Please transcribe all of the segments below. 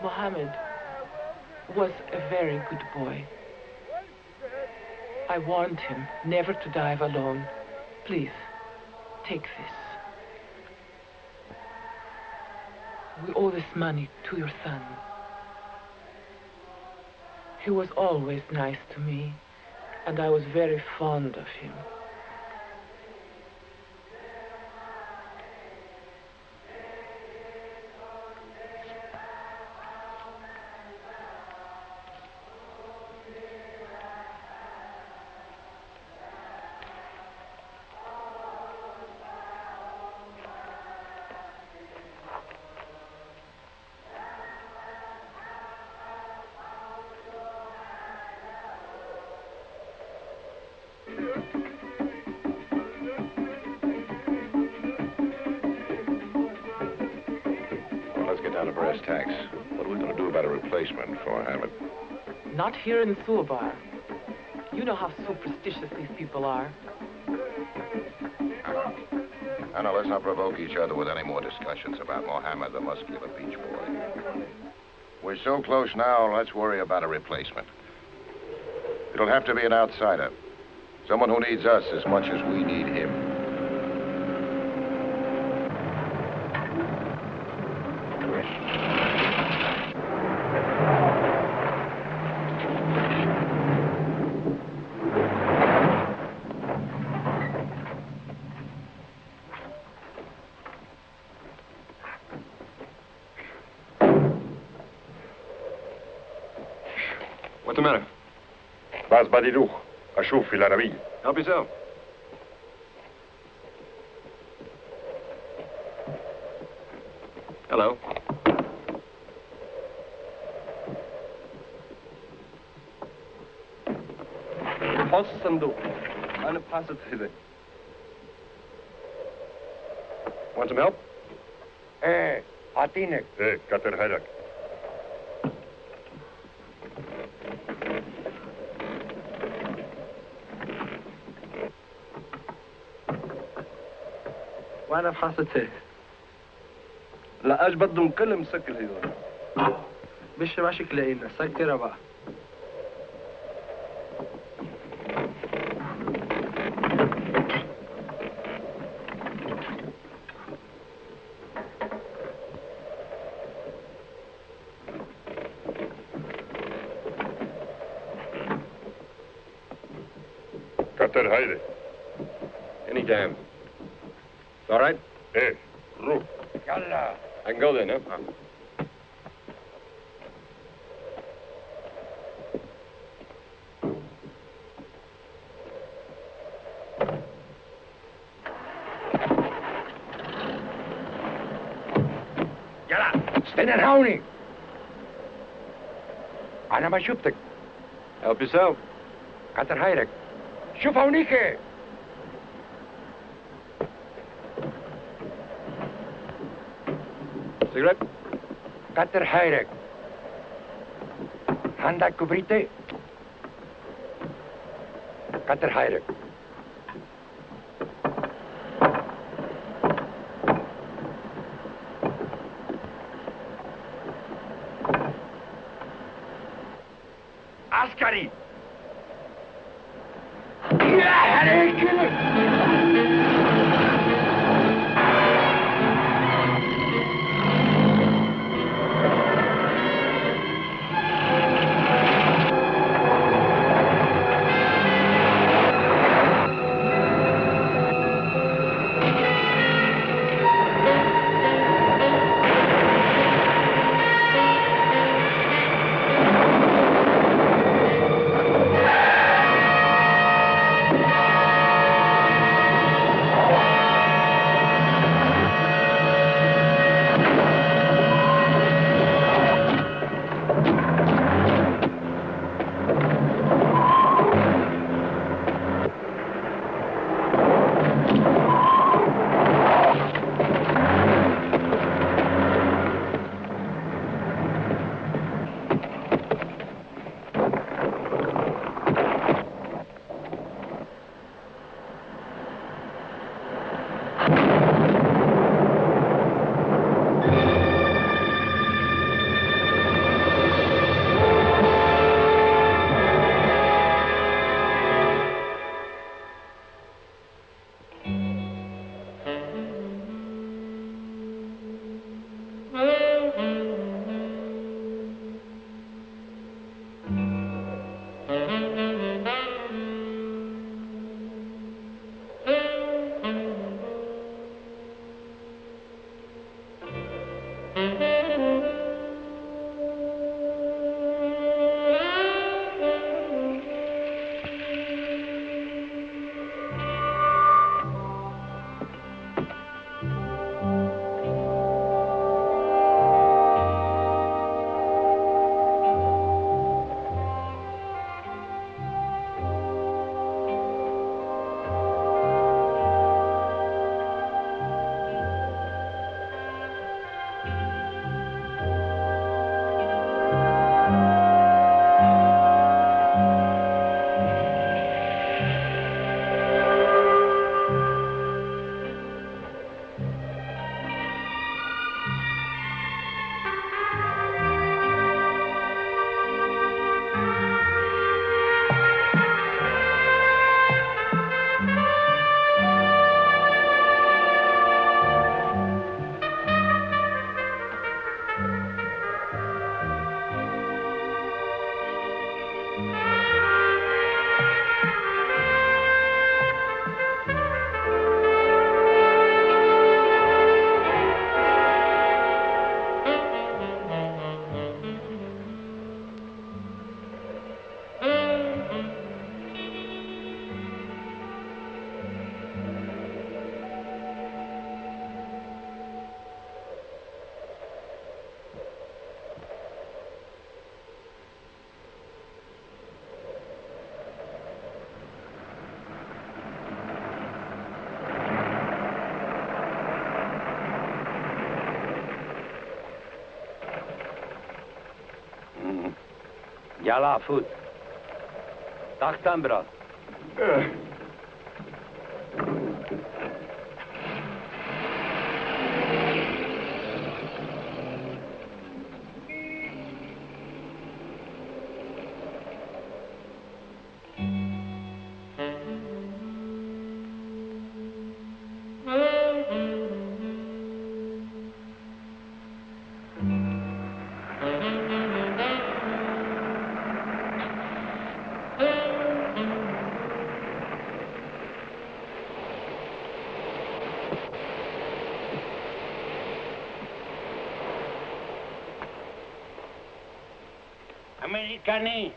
Mohammed was a very good boy. I warned him never to dive alone. Please, take this. We owe this money to your son. He was always nice to me, and I was very fond of him. Not here in Sullivan. You know how superstitious these people are. Anna, let's not provoke each other with any more discussions about Mohammed, the muscular beach boy. We're so close now, let's worry about a replacement. It'll have to be an outsider. Someone who needs us as much as we need him. What's the matter? باز بديدوخ أشوف في العربية. Help yourself. Hello. حط الصندوق. أنا بحاسة هذا. Want some help? إيه أعطينك. إيه كتر هيدك. وأنا بحاسته. لا أج بدهم كل مسكر هذول. مش ماشي كلاقينا سكر بقى. كتر هيدي. Any damn. All right? Hey, روح. يلا. I can go then, huh? يلا استنى هوني. أنا ما شفتك. Help yourself. كتر هيدك. شوف هونيك. Cigarette? كتر خيرك. عندك كبريتي؟ كتر خيرك. عسكري. يا عليك. Yalla, food. Dachtambra. Americani.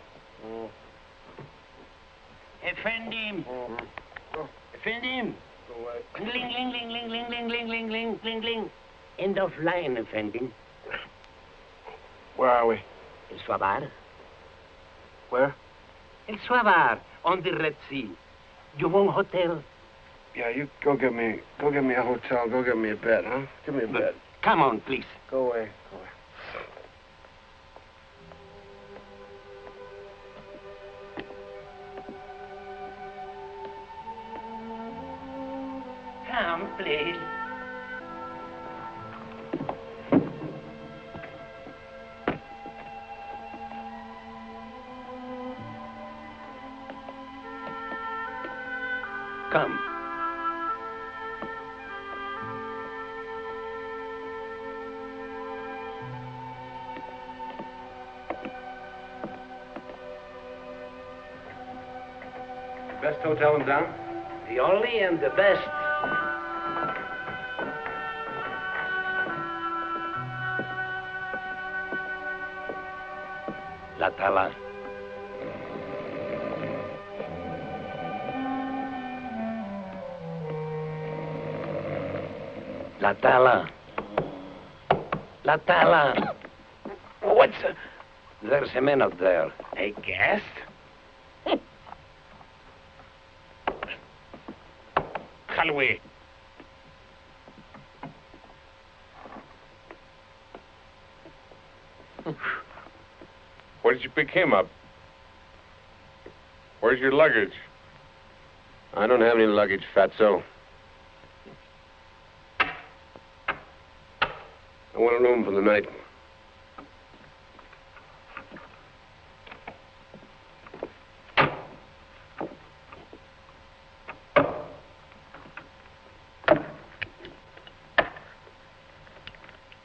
Efendim. Efendim. Ling, ling, ling, ling, ling, ling, ling, ling, ling, ling, ling. End of line, Efendim. Where are we? El Swabar. Where? El Swabar, on the Red Sea. You want hotel? Yeah, you go get me a hotel. Go get me a bed, huh? Give me a bed. Come on, please. Go away. Go away. Come, please. Come. Best hotel in town? The only and the best. La Tala. La Tala. La Tala. What's... There's a man up there. A guest? Halwe. Where did you pick him up? Where's your luggage? I don't have any luggage, fatso. I want a room for the night.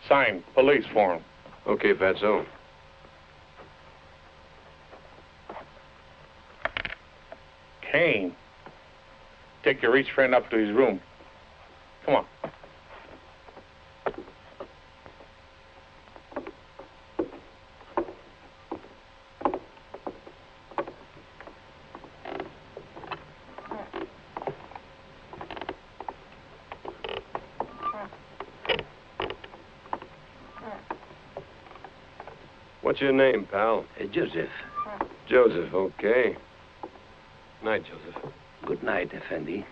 Signed, police form. Okay, fatso. Caine, take your rich friend up to his room. Come on. What's your name, pal? Joseph. Joseph, okay. Night, Joseph. Good night, Effendi.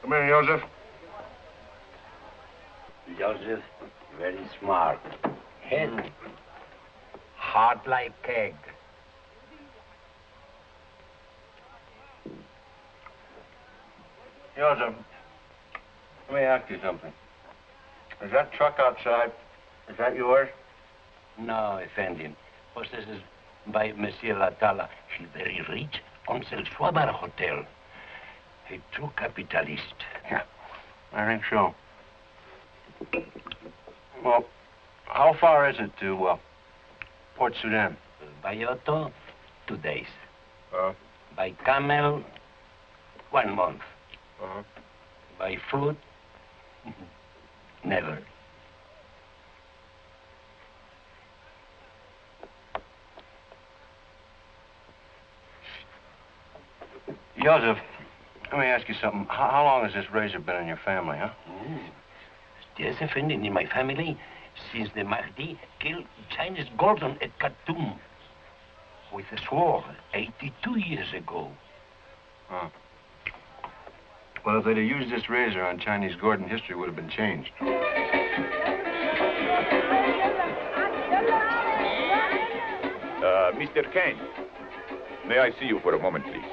Come in, Joseph. Joseph, very smart. Head, hard like egg. Joseph, let me ask you something. Is that truck outside, is that yours? No, Effendi. Possessed by Monsieur Latala. He very rich, owns El Swabar Hotel. A true capitalist. Yeah, I think so. Well, how far is it to Port Sudan? By auto, 2 days. Uh-huh. By camel, 1 month. Uh-huh. By foot, never. Joseph, let me ask you something. How long has this razor been in your family, huh? There's a friend in my family since the Mahdi killed Chinese Gordon at Khartoum with a sword 82 years ago. Huh. Well, if they'd have used this razor on Chinese Gordon, history would have been changed. Mr. Caine, may I see you for a moment, please?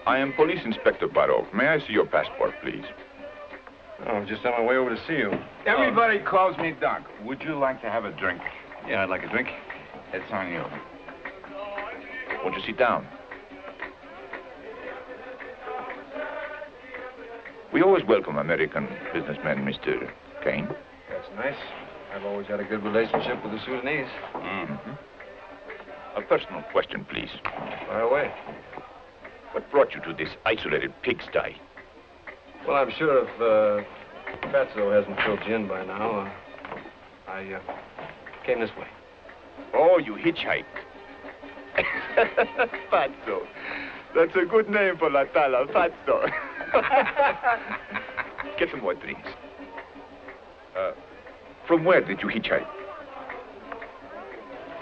I am Police Inspector Barrow. May I see your passport, please? Oh, just on my way over to see you. Everybody calls me Doc. Would you like to have a drink? Yeah, I'd like a drink. It's on you. Won't you sit down? We always welcome American businessmen, Mr. Caine. That's nice. I've always had a good relationship with the Sudanese. Mm-hmm. A personal question, please. Fire away. What brought you to this isolated pigsty? Well, I'm sure if Fatso hasn't filled you in by now, I came this way. Oh, you hitchhiked. Fatso. That's a good name for La Tala, Fatso. Get some more drinks. From where did you hitchhike?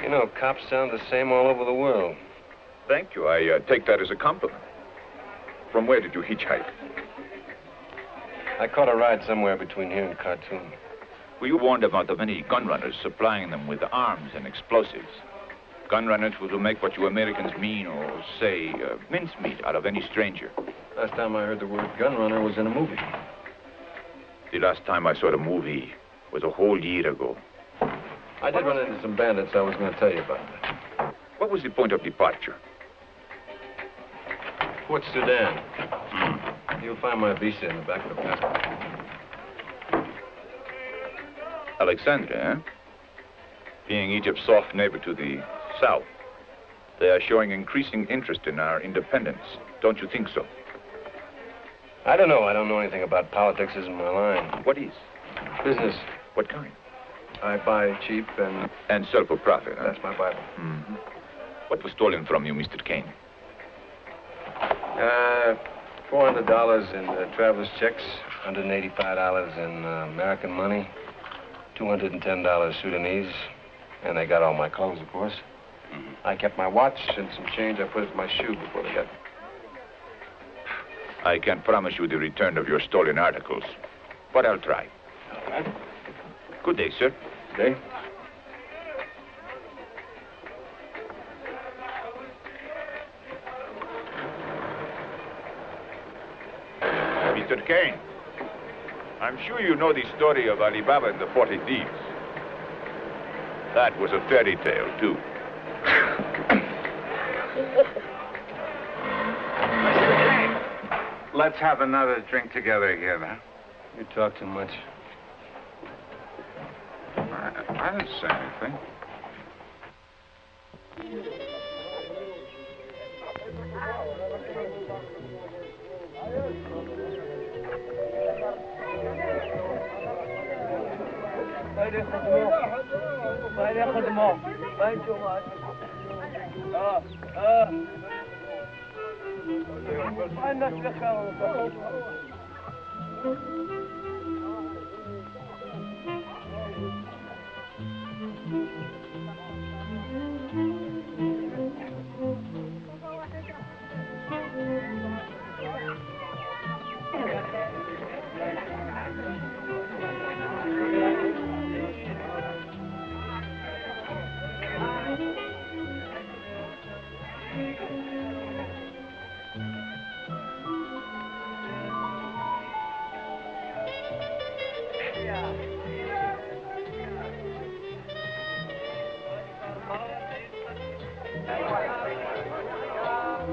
You know, cops sound the same all over the world. Thank you. I take that as a compliment. From where did you hitchhike? I caught a ride somewhere between here and Khartoum. Were you warned about the many gun runners supplying them with arms and explosives? Gun runners who will make what you Americans mean or say mincemeat out of any stranger. Last time I heard the word gun runner was in a movie. The last time I saw the movie was a whole year ago. I did run into some bandits. I was going to tell you about that. What was the point of departure? Port Sudan. You'll find my visa in the back of the passport. Alexandria, eh? Being Egypt's soft neighbor to the south, they are showing increasing interest in our independence. Don't you think so? I don't know. I don't know anything about politics. Isn't my line. What is? Business. What kind? I buy cheap and... And sell for profit, huh? That's my Bible. Mm-hmm. What was stolen from you, Mr. Caine? $400 in traveler's checks, $185 in American money, $210 Sudanese, and they got all my clothes, of course. Mm-hmm. I kept my watch and some change. I put it in my shoe before they got me. I can't promise you the return of your stolen articles, but I'll try. All right. Good day, sir. Good day. Mr. Caine, I'm sure you know the story of Alibaba and the 40 Thieves. That was a fairy tale, too. Mr. Caine, let's have another drink together here, now. You talk too much. I didn't say anything.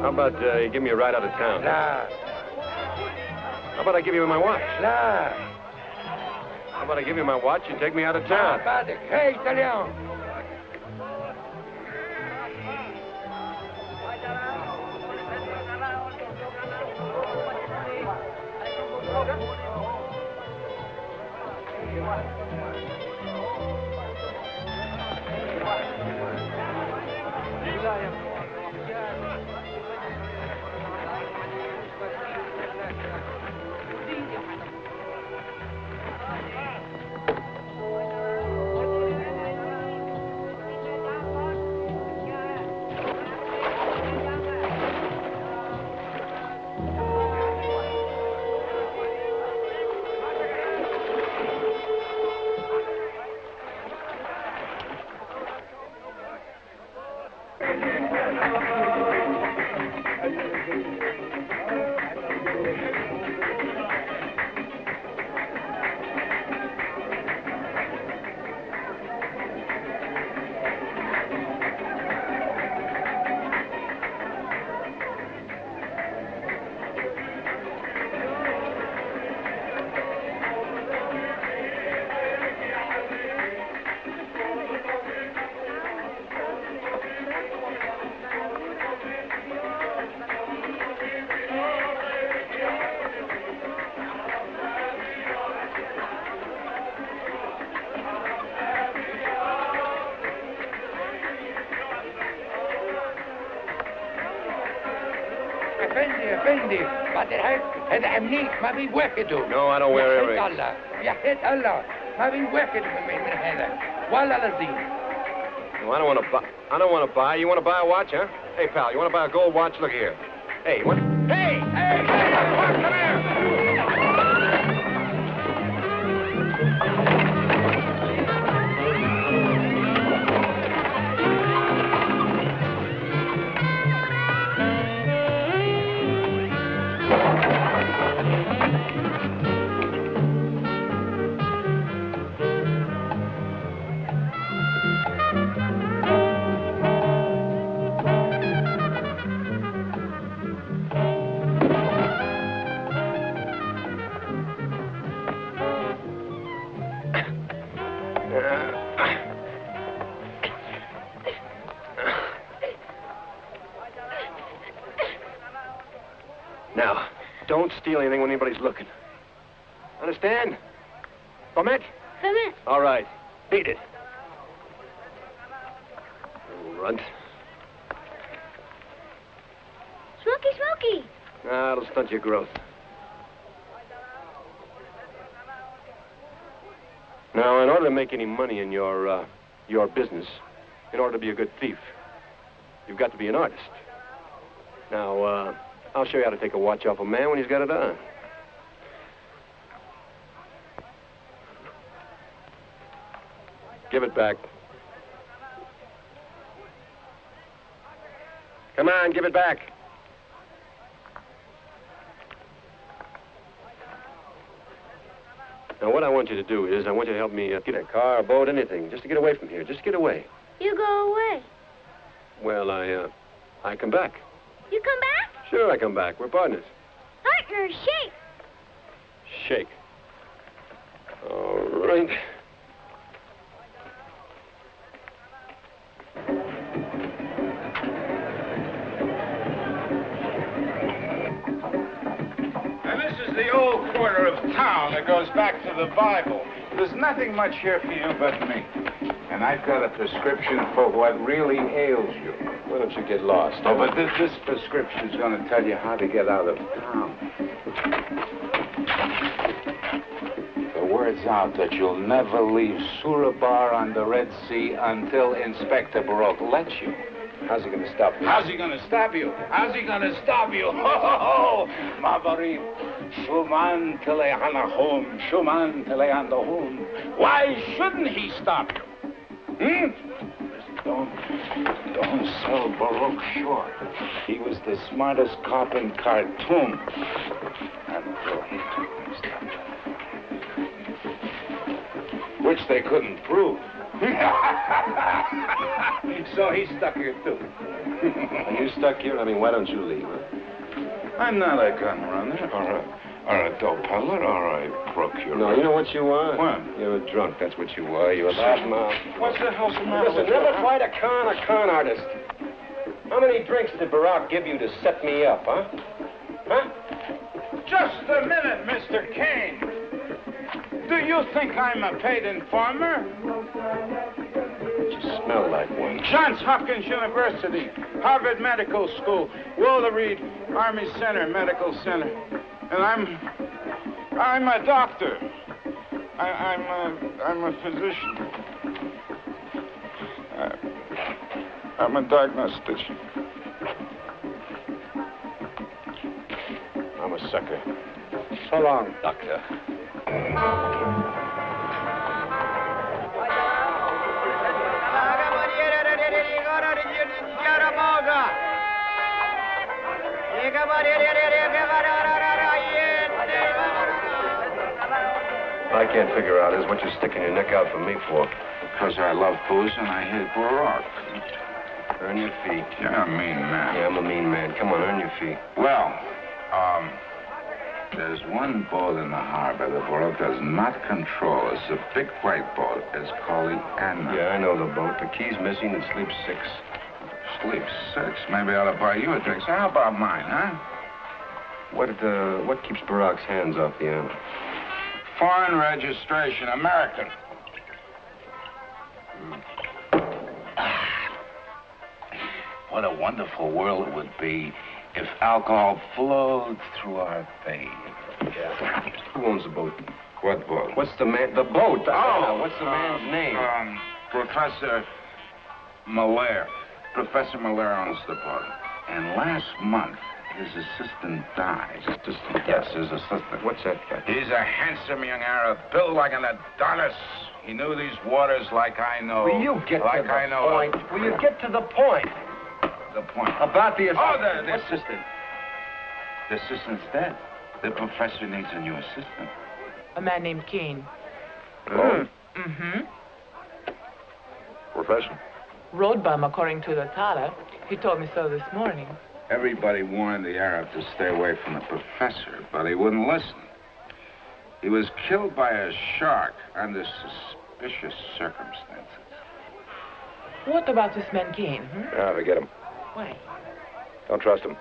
How about you give me a ride out of town? Nah. How about I give you my watch? Nah. How about I give you my watch and take me out of town? Hey, Italiano. افندي بعد الحق هذا عميك ما في واحد. No, I don't wear earrings. الله يا حيط الله ما في واحد من هذا والله العظيم. No, I don't want to buy. You want to buy a watch, huh? Hey, pal, you want to buy a gold watch? Look here. Hey, what? Hey! Come here! Now, don't steal anything when anybody's looking. Understand? Permit? Permit. All right. Beat it. Little runt. Smoky. Nah, it'll stunt your growth. Now, in order to make any money in your business, in order to be a good thief, you've got to be an artist. Now, I'll show you how to take a watch off a man when he's got it on. Give it back. Come on, give it back. Now, what I want you to do is, I want you to help me get a car, a boat, anything, just to get away from here. Just get away. You go away. Well, I come back. You come back? Sure, I come back. We're partners. Partners, shake. Shake. All right. And this is the old quarter of town that goes back to the Bible. There's nothing much here for you but me. And I've got a prescription for what really ails you. Why don't you get lost? Oh, but this prescription is going to tell you how to get out of town. The word's out that you'll never leave Surabar on the Red Sea until Inspector Baroque lets you. How's he going to stop me? How's he going to stop you? How's he going to stop you? Ho, ho, ho! Mavari, Shuman Teleanahom, Shuman Teleandahom. Why shouldn't he stop you? Don't sell Baroque short. He was the smartest cop in Khartoum. Until he took his stuff. Which they couldn't prove. So he's stuck here, too. Are you stuck here? I mean, why don't you leave, huh? I'm not a gun runner, or a dope peddler, or a procurator. No, you know what you are? What? You're a drunk, that's what you are. You're a bad mouth. What's the hell's the matter Listen, with never you? fight a con artist. How many drinks did Baroque give you to set me up, huh? Huh? Just a minute, Mr. Caine. Do you think I'm a paid informer? You smell like one. Johns Hopkins University, Harvard Medical School, Walter Reed Army Center, Medical Center. And I'm a doctor. I'm a physician. I'm a diagnostician. I'm a sucker. So long, Doctor. I can't figure out is what you're sticking your neck out for me for. Because I love booze and I hate Baroque. Earn your fee. You're a mean man. Yeah, I'm a mean man. Come on, earn your fee. Well, there's one boat in the harbor that Baroque does not control. It's a big white boat. It's called the Anna. Yeah, I know the boat. The key's missing and sleeps 6. Sleeps 6? Maybe I ought to buy you a drink. So how about mine, huh? What keeps Baroque's hands off the Anna? Foreign registration, American. What a wonderful world it would be if alcohol flowed through our veins. Yeah. Who owns the boat? What boat? What's the man? The boat. What's the man's name? Professor Mallare. Professor Mallare owns the boat. And last month, his assistant died. Assistant? Yes, his assistant. What's that guy? He's a handsome young Arab, built like an Adonis. He knew these waters like I know. Will you get like to the I know. point? Will you get to the point? The point. About the assistant. Oh, the assistant. The assistant's dead. The professor needs a new assistant. A man named Caine. Oh. Mm-hmm. Profession? Road bum, according to the Tala. He told me so this morning. Everybody warned the Arab to stay away from the professor, but he wouldn't listen. He was killed by a shark under suspicious circumstances. What about this man Caine? Yeah, forget him. Why? Don't trust him.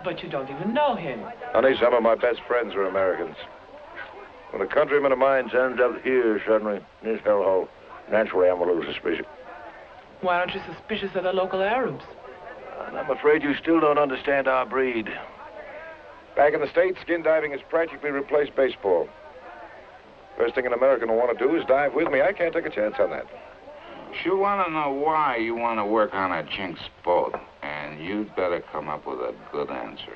But you don't even know him. Honey, some of my best friends are Americans. When a countryman of mine ends up here suddenly in this hellhole, naturally I'm a little suspicious. Why aren't you suspicious of the local Arabs? And I'm afraid you still don't understand our breed. Back in the States, skin diving has practically replaced baseball. First thing an American will want to do is dive with me. I can't take a chance on that. You want to know why you want to work on a Jinx boat, and you'd better come up with a good answer.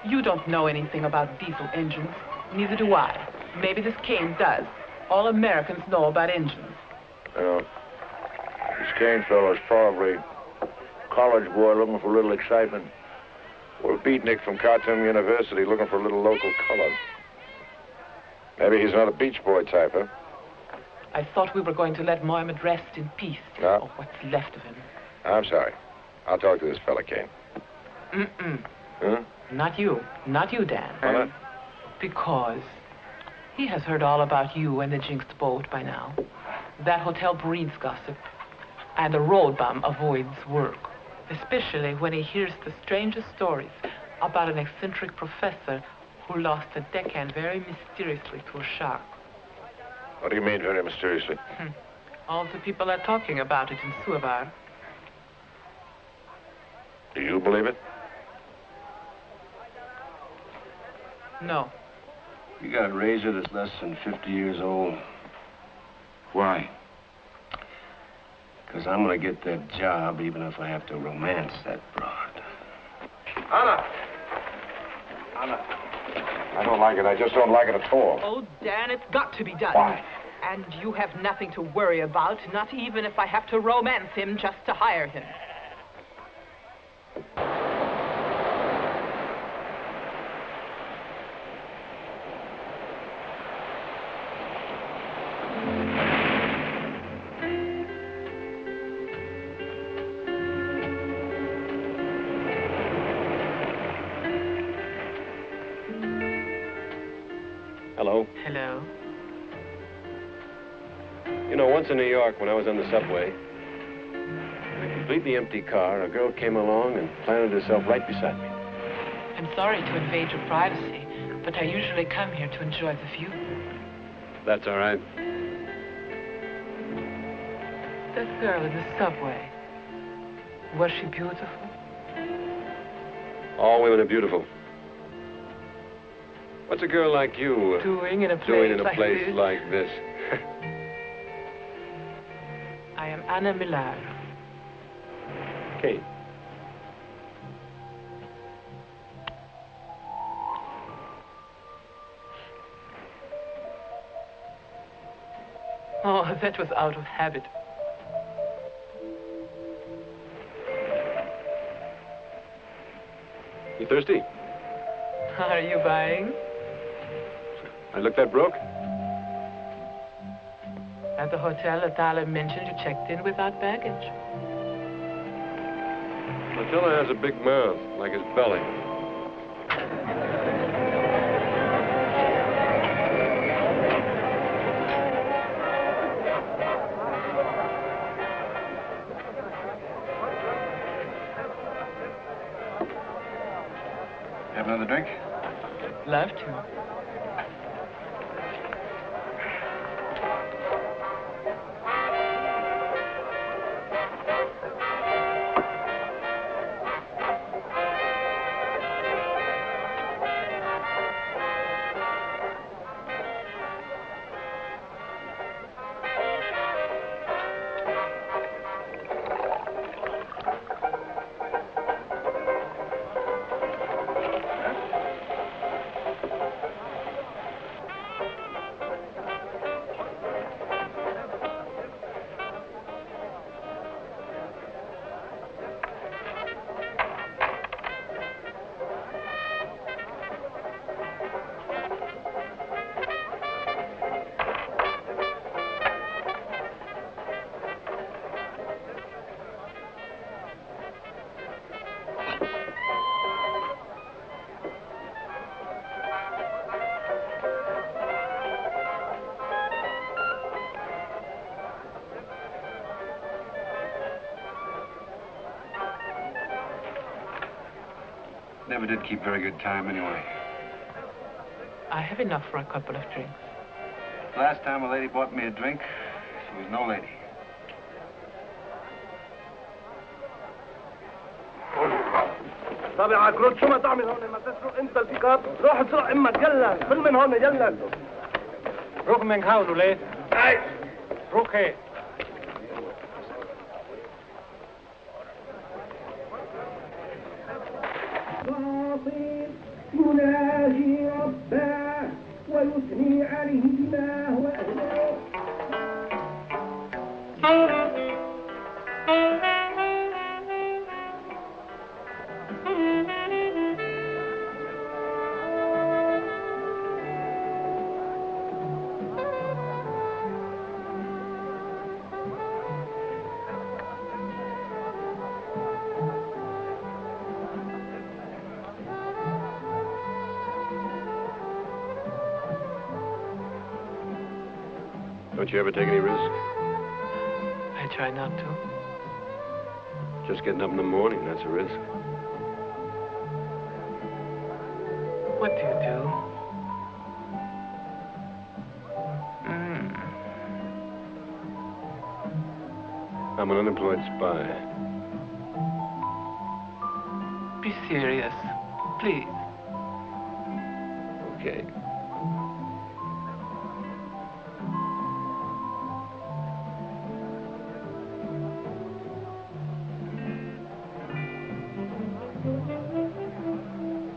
You don't know anything about diesel engines. Neither do I. Maybe this Caine does. All Americans know about engines. Well, this Caine fellow's probably a college boy looking for a little excitement. Or a beatnik from Khartoum University looking for a little local color. Maybe he's not a beach boy type, huh? I thought we were going to let Mohammed rest in peace. No. Or what's left of him. I'm sorry. I'll talk to this fella, Caine. Mm-mm. Huh? Not you. Not you, Dan. Why not? Because he has heard all about you and the jinxed boat by now. That hotel breeds gossip. And the road bum avoids work. Especially when he hears the strangest stories about an eccentric professor who lost a deckhand very mysteriously to a shark. What do you mean, very mysteriously? All the people are talking about it in Sudan. Do you believe it? No. You got a razor that's less than 50 years old. Why? Because I'm going to get that job even if I have to romance that broad. Anna! I don't like it. I just don't like it at all. Oh, Dan, it's got to be done. Why? And you have nothing to worry about, not even if I have to romance him just to hire him. Hello. Hello. You know, once in New York, when I was on the subway, in a completely empty car, a girl came along and planted herself right beside me. I'm sorry to invade your privacy, but I usually come here to enjoy the view. That's all right. That girl in the subway, was she beautiful? All women are beautiful. What's a girl like you Doing in a place, doing in a like, place this? like this? I am Anna Mallare. Caine. Oh, that was out of habit. You thirsty? Are you buying? I look that broke? At the hotel, Atala mentioned you checked in without baggage. The fella has a big mouth, like his belly. Have another drink? Love to. Never did keep very good time anyway. I have enough for a couple of drinks. Last time a lady bought me a drink, she was no lady. طابع عكروت شو ما تعمل هون ما تسرق انت البيكاب روح اسرق امك يلا فل من هون يلا روح من هون وليه؟ هاي روح هيك يناجي رباه ويثني عليه ما هو أهله. Don't you ever take any risk? I try not to. Just getting up in the morning, that's a risk. What do you do? I'm an unemployed spy. Be serious, please. Okay.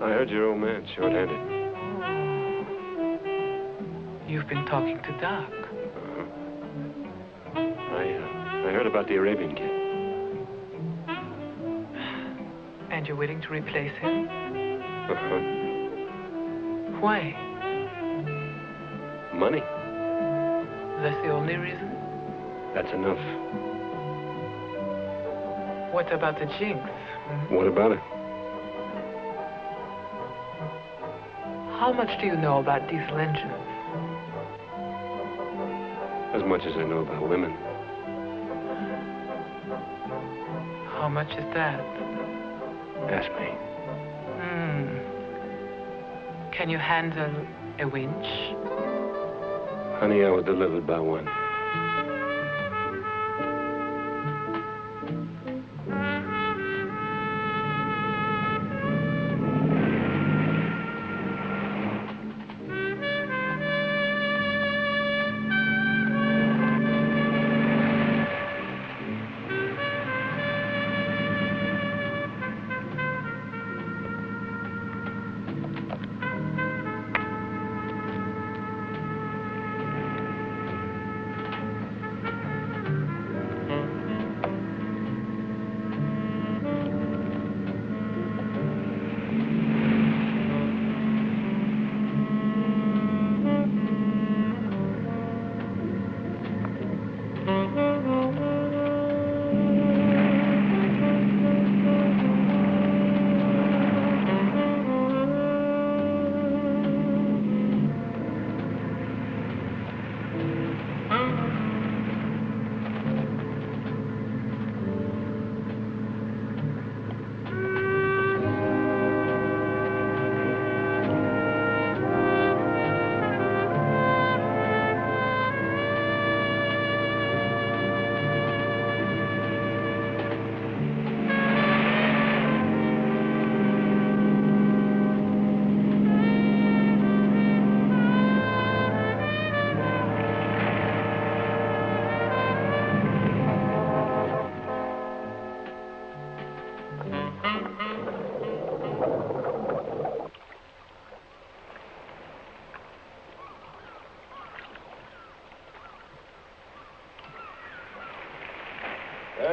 I heard your old man short-handed. You've been talking to Doc. I heard about the Arabian kid. And you're willing to replace him? Why? Money. That's the only reason? That's enough. What about the jinx? What about it? How much do you know about these legends? As much as I know about women. How much is that? Ask me. Can you handle a winch? Honey, I was delivered by one.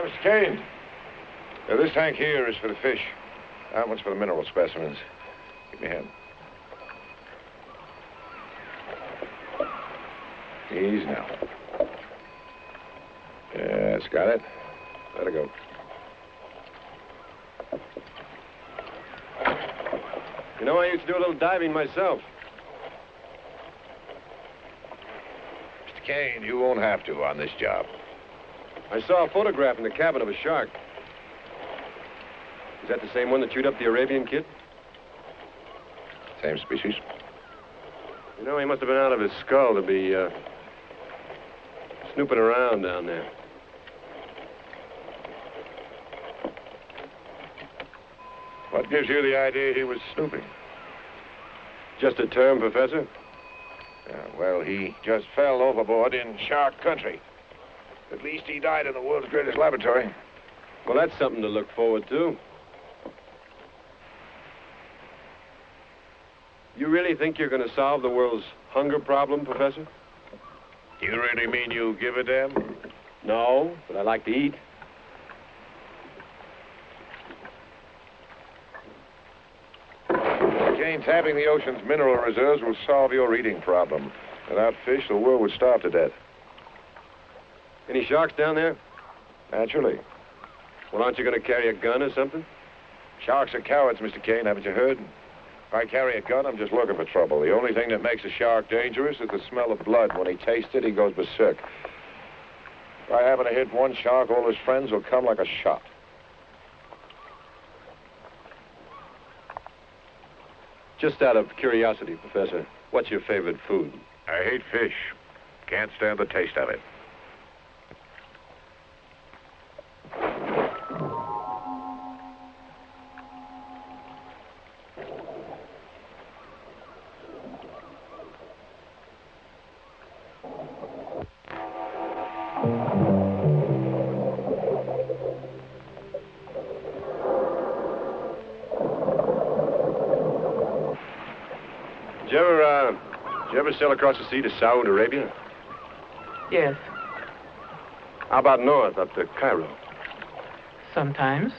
Mr. Caine, this tank here is for the fish. That one's for the mineral specimens. Give me a hand. Easy now. Yes, got it. Let it go. You know, I used to do a little diving myself. Mr. Caine, you won't have to on this job. I saw a photograph in the cabin of a shark. Is that the same one that chewed up the Arabian kid? Same species? You know, he must have been out of his skull to be snooping around down there. What gives you the idea he was snooping? Just a term, Professor? Well, he just fell overboard in shark country. At least he died in the world's greatest laboratory. Well, that's something to look forward to. You really think you're going to solve the world's hunger problem, Professor? You really mean you give a damn? No, but I like to eat. Caine, tapping the ocean's mineral reserves will solve your eating problem. Without fish, the world would starve to death. Any sharks down there? Naturally. Well, aren't you going to carry a gun or something? Sharks are cowards, Mr. Caine, haven't you heard? If I carry a gun, I'm just looking for trouble. The only thing that makes a shark dangerous is the smell of blood. When he tastes it, he goes berserk. If I happen to hit one shark, all his friends will come like a shot. Just out of curiosity, Professor, what's your favorite food? I hate fish. Can't stand the taste of it. Did you ever sail across the sea to Saudi Arabia? Yes, How about north, up to Cairo? sometimes.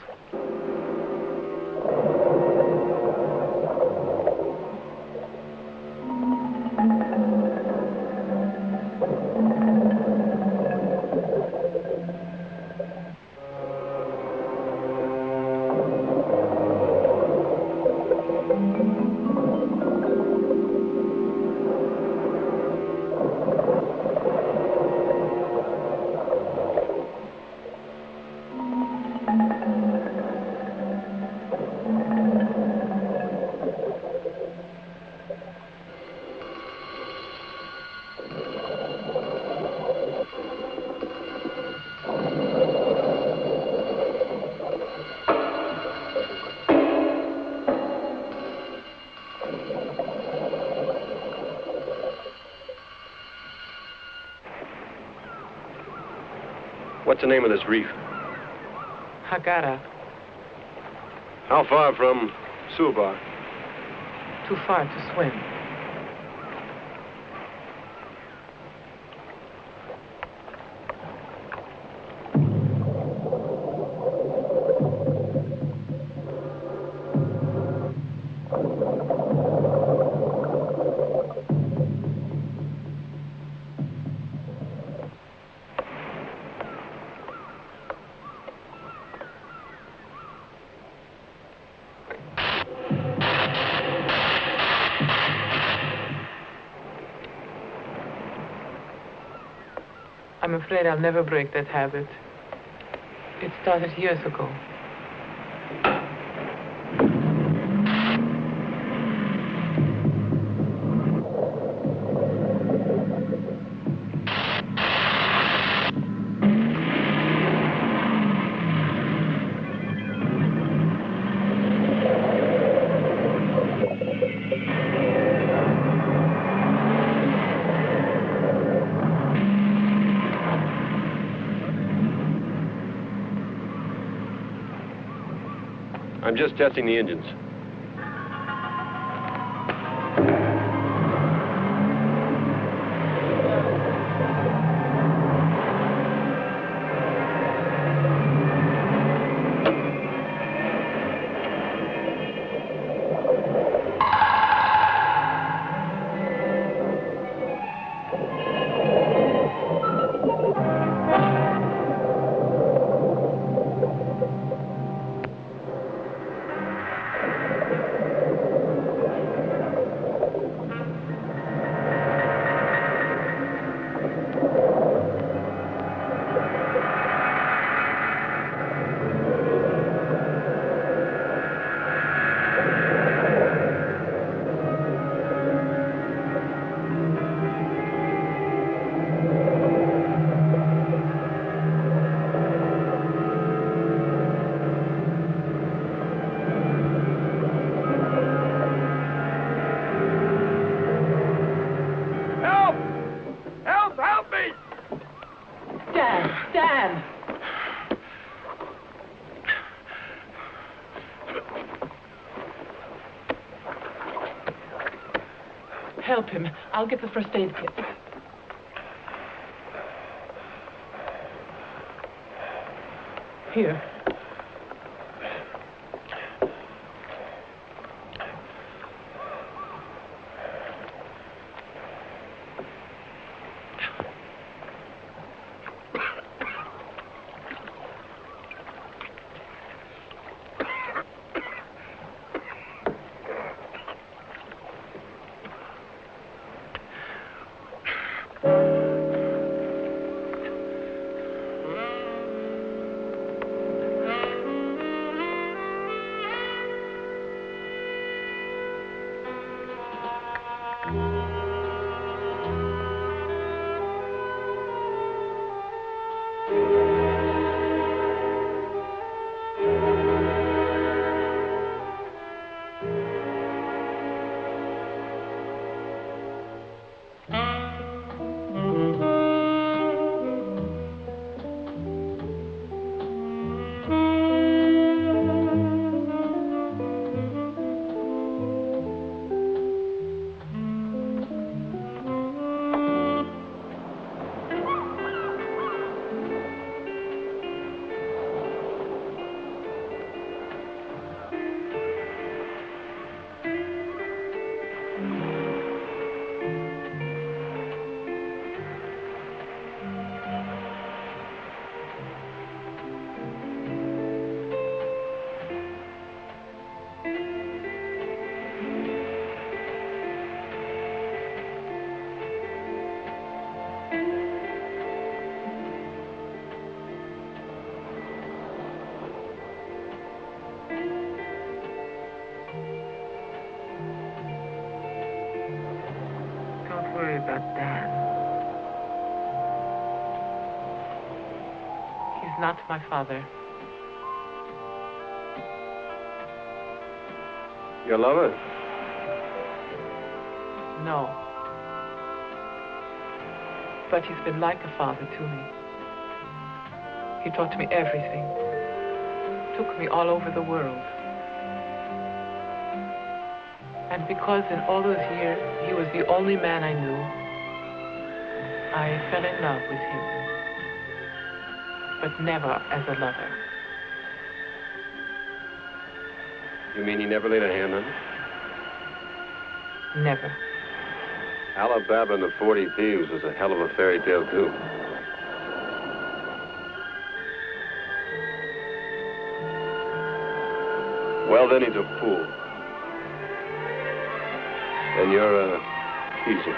What's the name of this reef? Hagara, How far from Suba? too far to swim. I'm afraid I'll never break that habit. It started years ago. I'm just testing the engines. help him. I'll get the first aid kit. Here. Not my father. Your lover? No. But he's been like a father to me. He taught me everything. Took me all over the world. And because in all those years he was the only man I knew, I fell in love with him. But never as a lover. You mean he never laid a hand on you? Never. Alabama and the 40 Thieves was a hell of a fairy tale, too. Well, then he's a fool. And you're a teaser.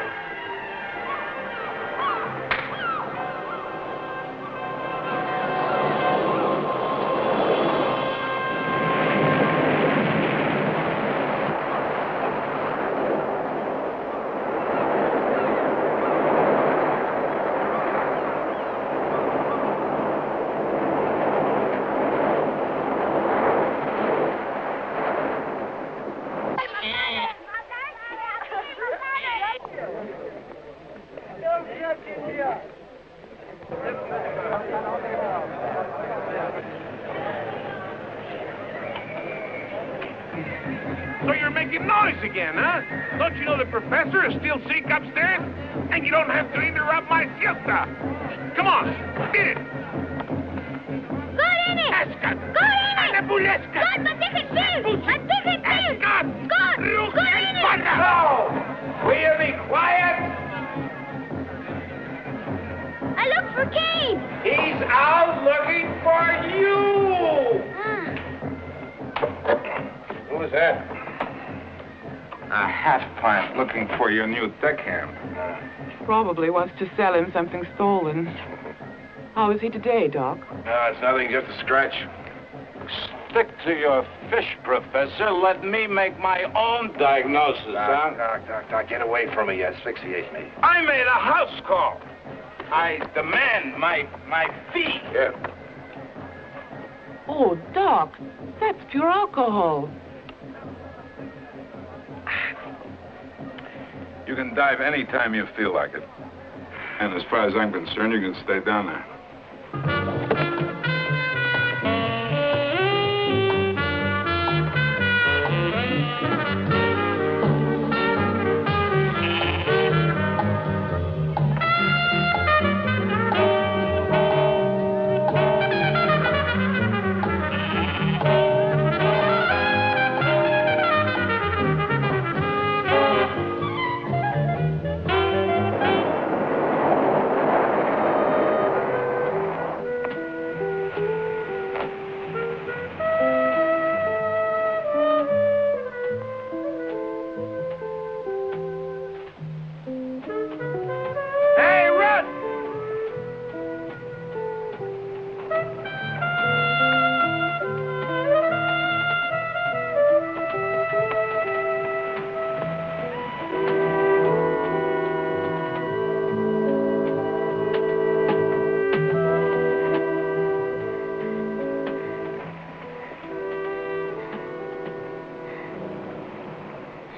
So you're making noise again, huh? Don't you know the professor is still sick upstairs? And you don't have to interrupt my siesta. Come on, get it. Ascot. Anabulesca. Ascot. No! Will you be quiet? I look for Caine. He's out looking for you. Who was that? A hat plant looking for your new deckhand. Probably wants to sell him something stolen. How is he today, Doc? No, it's nothing, just a scratch. Stick to your fish, Professor. Let me make my own diagnosis, huh? Doc, get away from me. You asphyxiate me. I made a house call. I demand my fee. Yeah. Oh, Doc, that's pure alcohol. You can dive any time you feel like it. And as far as I'm concerned, you can stay down there.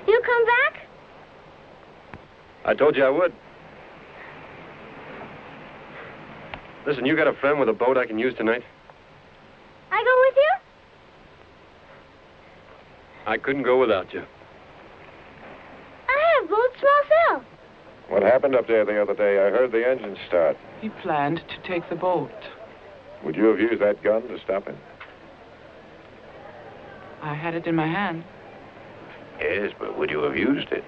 You come back? I told you I would. Listen, you got a friend with a boat I can use tonight? I go with you? I couldn't go without you. I have boat, small sail. What happened up there the other day? I heard the engine start. He planned to take the boat. Would you have used that gun to stop him? I had it in my hand. Yes, but would you have used it?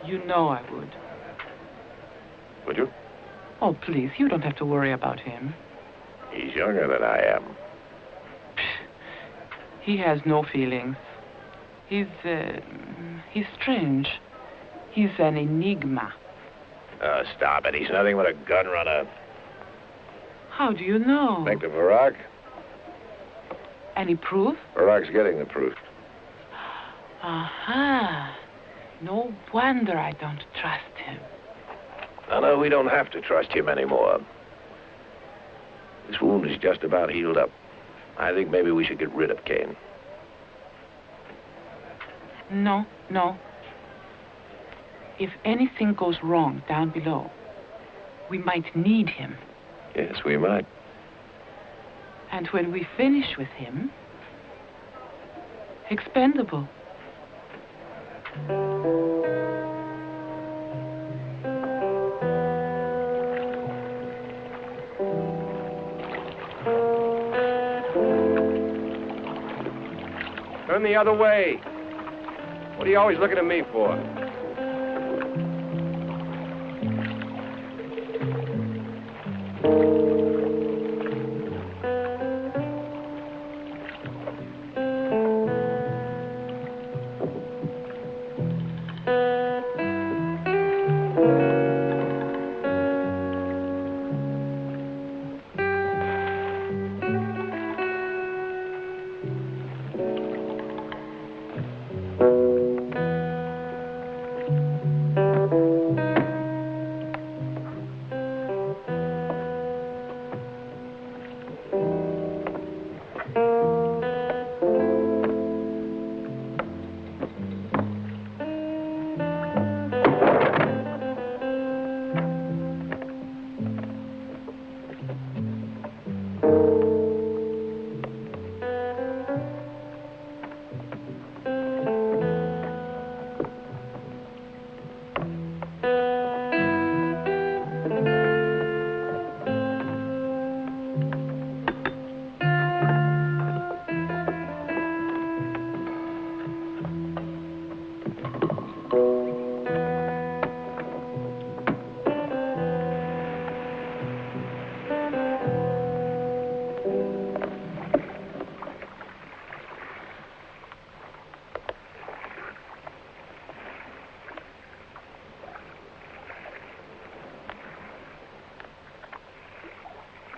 You know I would. Would you? Oh, please, you don't have to worry about him. He's younger than I am. He has no feelings. He's strange. He's an enigma. Oh, stop it. He's nothing but a gun runner. How do you know? Think of Iraq? Any proof? Iraq's getting the proof. Aha. No wonder I don't trust him. No, we don't have to trust him anymore. This wound is just about healed up. I think maybe we should get rid of Caine. No. If anything goes wrong down below, we might need him. Yes, we might. And when we finish with him, expendable. Turn the other way. What are you always looking at me for?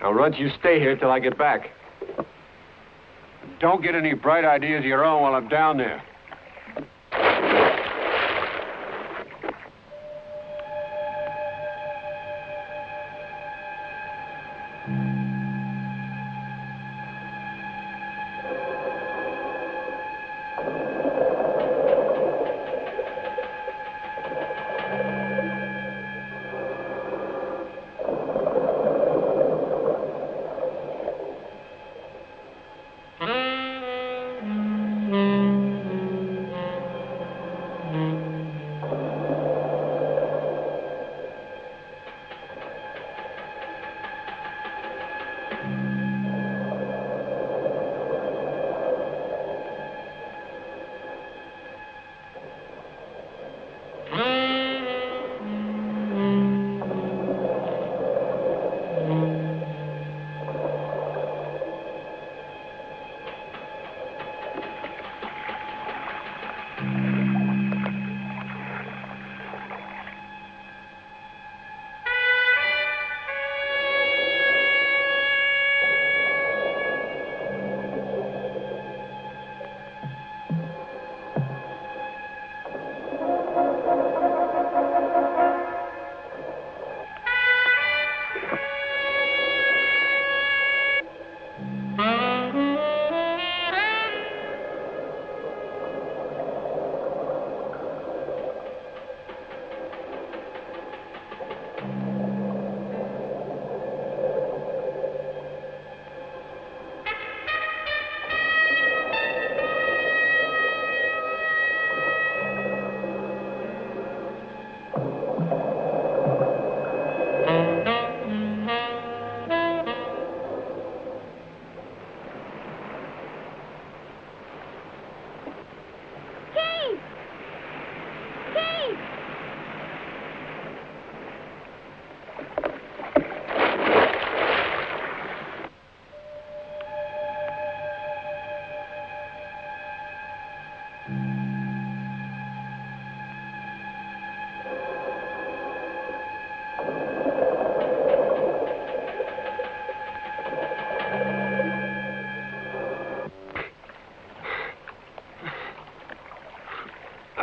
Now, Runt, you stay here till I get back. Don't get any bright ideas of your own while I'm down there.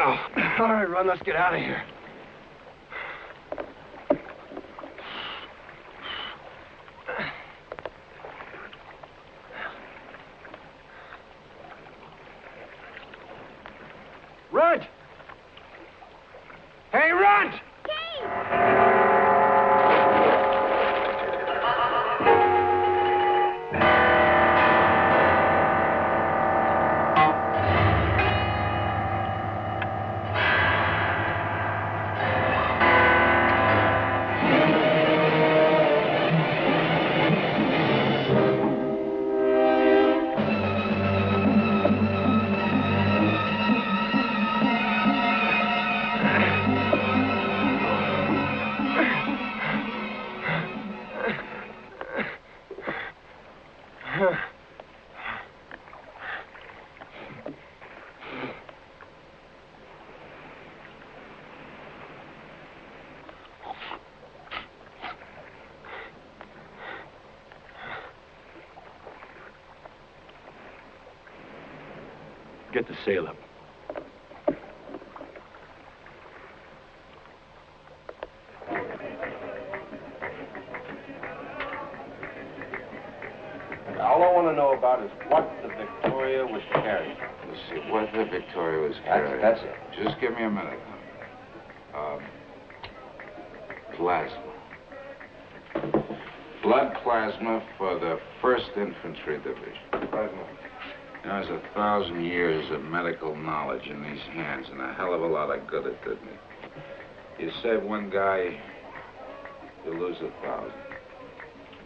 Oh, all right, Ron, let's get out of here. Runt! Hey, Runt! Get the sail up. All I want to know about is what the Victoria was carrying. Let's see, what the Victoria was carrying. That's it. Just give me a minute. Plasma. Blood plasma for the 1st Infantry Division. Plasma. There's 1,000 years of medical knowledge in these hands, and a hell of a lot of good it did me. You save one guy, you lose 1,000.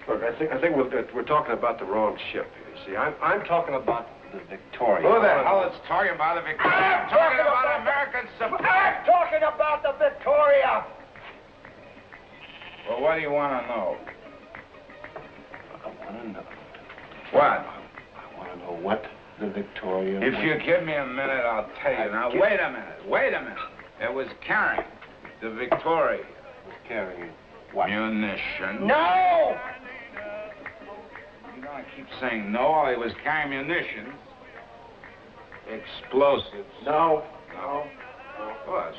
Look, I think we're talking about the wrong ship here. See, I'm talking about the Victoria. Who the hell is talking about the Victoria? I'm talking about American supply. I'm talking about the Victoria! Well, what do you want to know? I want to know. What? I want to know what the Victoria If you give me a minute, I'll tell you. Now, wait a minute. It was carrying the Victoria. Was carrying what? Munition. No! You're going to keep saying no while he was carrying munitions. Explosives. No. Of course.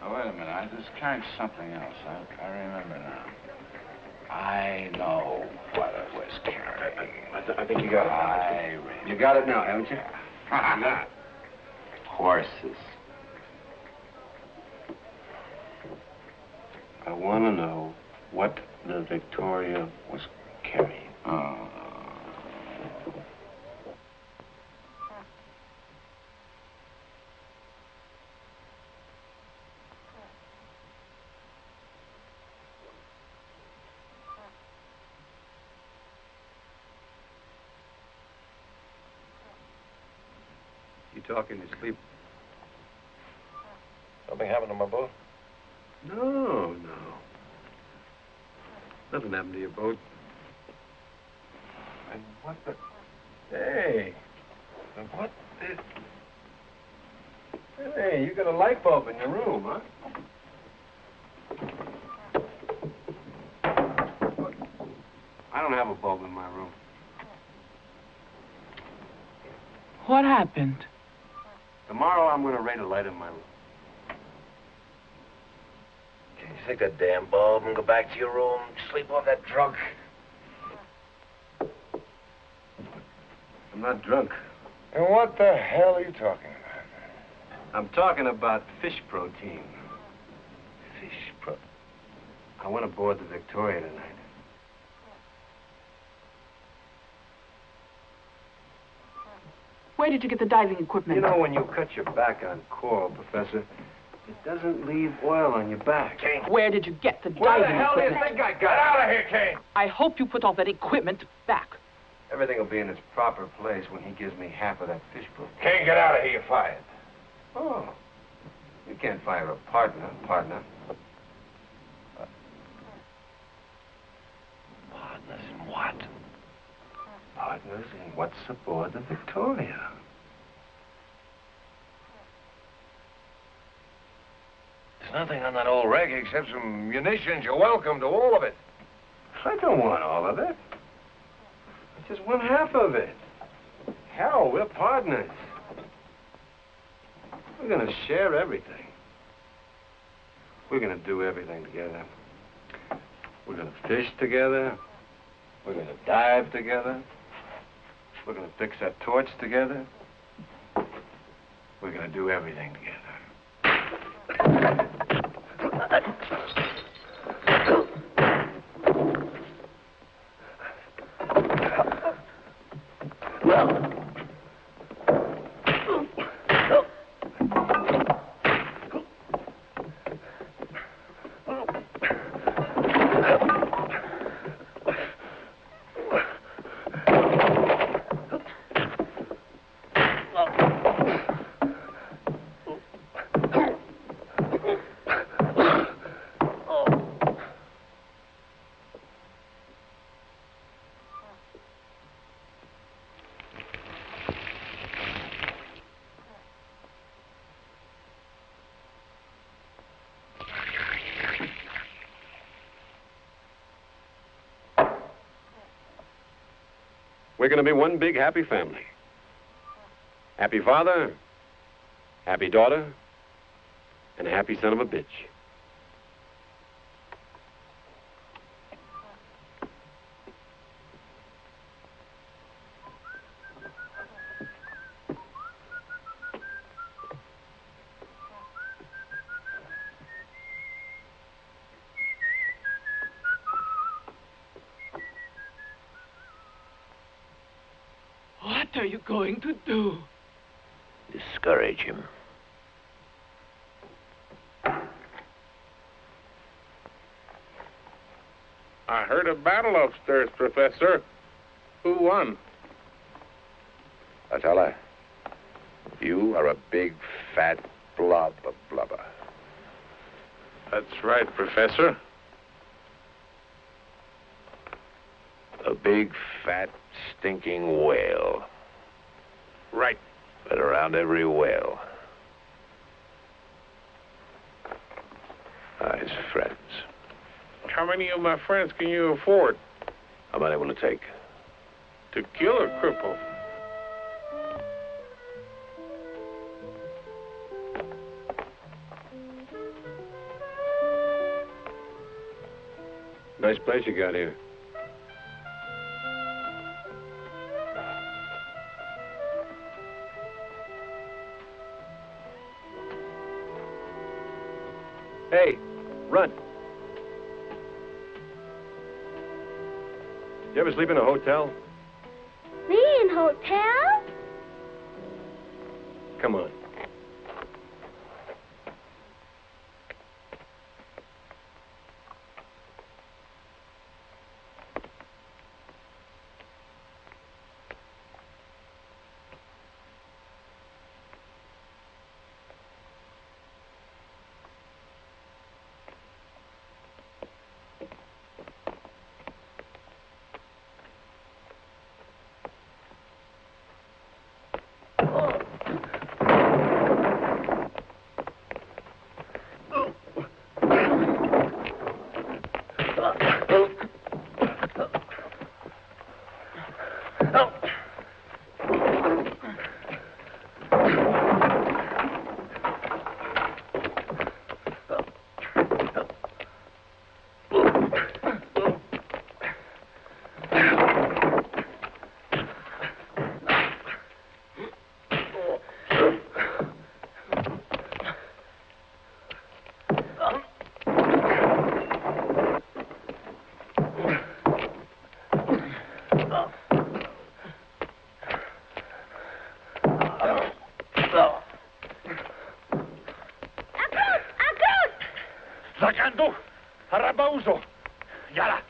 Now, wait a minute. I was carrying something else. I remember now. I know what it was carrying. I think you got it now. You got it now, haven't you? Horses. I want to know what the Victoria was carrying. You talking in your sleep? Something happened to my boat? No. Nothing happened to your boat. And what the... Hey. What the... Hey, you got a light bulb in your room, huh? I don't have a bulb in my room. What happened? Tomorrow I'm going to rate a light in my room. Can you take that damn bulb and go back to your room, sleep off that drunk? I'm not drunk. And what the hell are you talking about? I'm talking about fish protein. Fish protein? I went aboard the Victoria tonight. Where did you get the diving equipment? You know, when you cut your back on coral, Professor, it doesn't leave oil on your back. Caine. Where did you get the Where diving the hell equipment? do you think I got? Get out of here, Caine! I hope you put all that equipment back. Everything will be in its proper place when he gives me half of that fish protein. Caine, get out of here, you're fired. Oh. You can't fire a partner. Partners in what? Partners in what's aboard the Victoria. There's nothing on that old wreck except some munitions. You're welcome to all of it. I don't want all of it. I just want half of it. Hell, we're partners. We're gonna share everything. We're gonna do everything together. We're gonna fish together. We're gonna dive together. We're gonna fix that torch together. We're gonna do everything together. We're going to be one big happy family. Happy father, happy daughter, and a happy son of a bitch. What are you going to do? Discourage him. I heard a battle upstairs, Professor. Who won? Atala, you are a big, fat blob of blubber. That's right, Professor. A big, fat, stinking whale. Right. Been around every whale. His friends. How many of my friends can you afford? How many will it take? To kill a cripple. Nice place you got here. Hey, run. You ever sleep in a hotel? Me in hotel? Come on. Sacando, Harabauzo, Yala.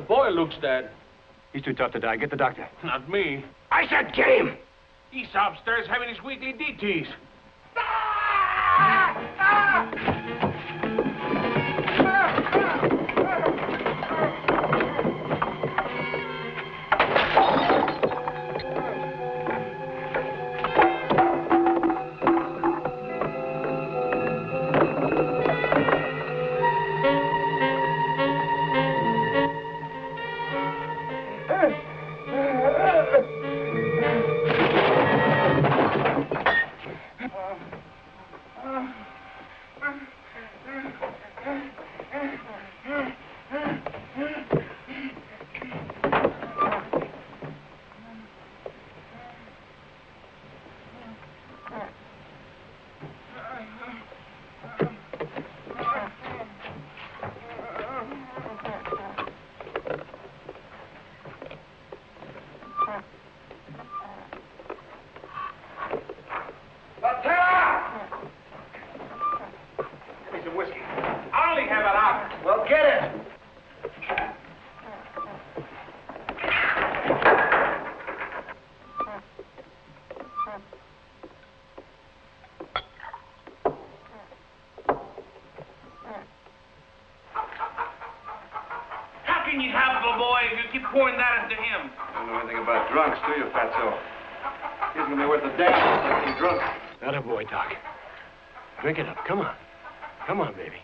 boy looks dead. He's too tough to die. Get the doctor. Not me. I said get him! He's upstairs having his weekly DTs. Pouring that into him. I don't know anything about drunks, do you, Fatso? He's gonna be worth a damn if he's drunk. Atta boy, Doc. Drink it up. Come on. Come on, baby.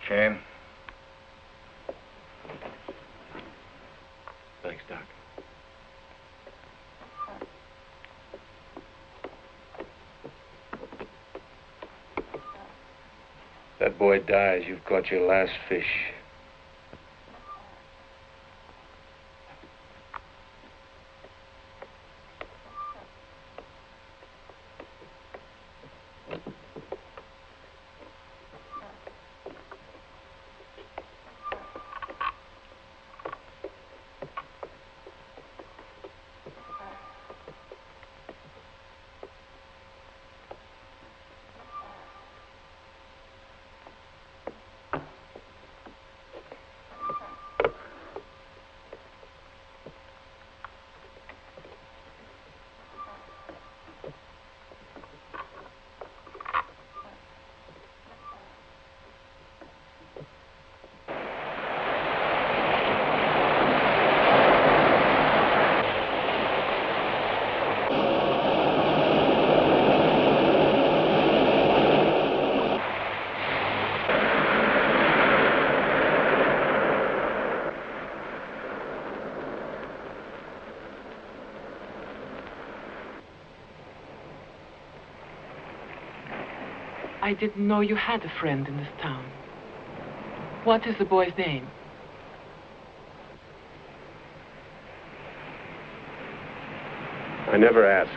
Caine? Thanks, Doc. That boy dies, you've caught your last fish. I didn't know you had a friend in this town. What is the boy's name? I never asked.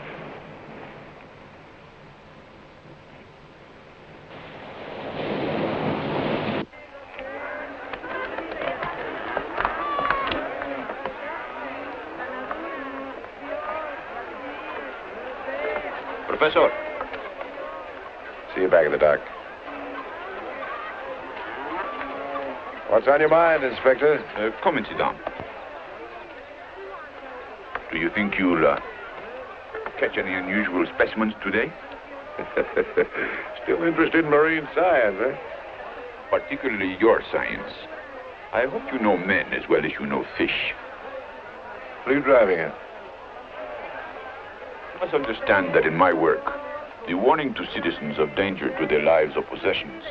Professor. See you back at the dock. What's on your mind, Inspector? Come and sit down. Do you think you'll catch any unusual specimens today? Still interested in marine science, eh? Particularly your science. I hope you know men as well as you know fish. What are you driving at? You must understand that in my work, the warning to citizens of danger to their lives or possessions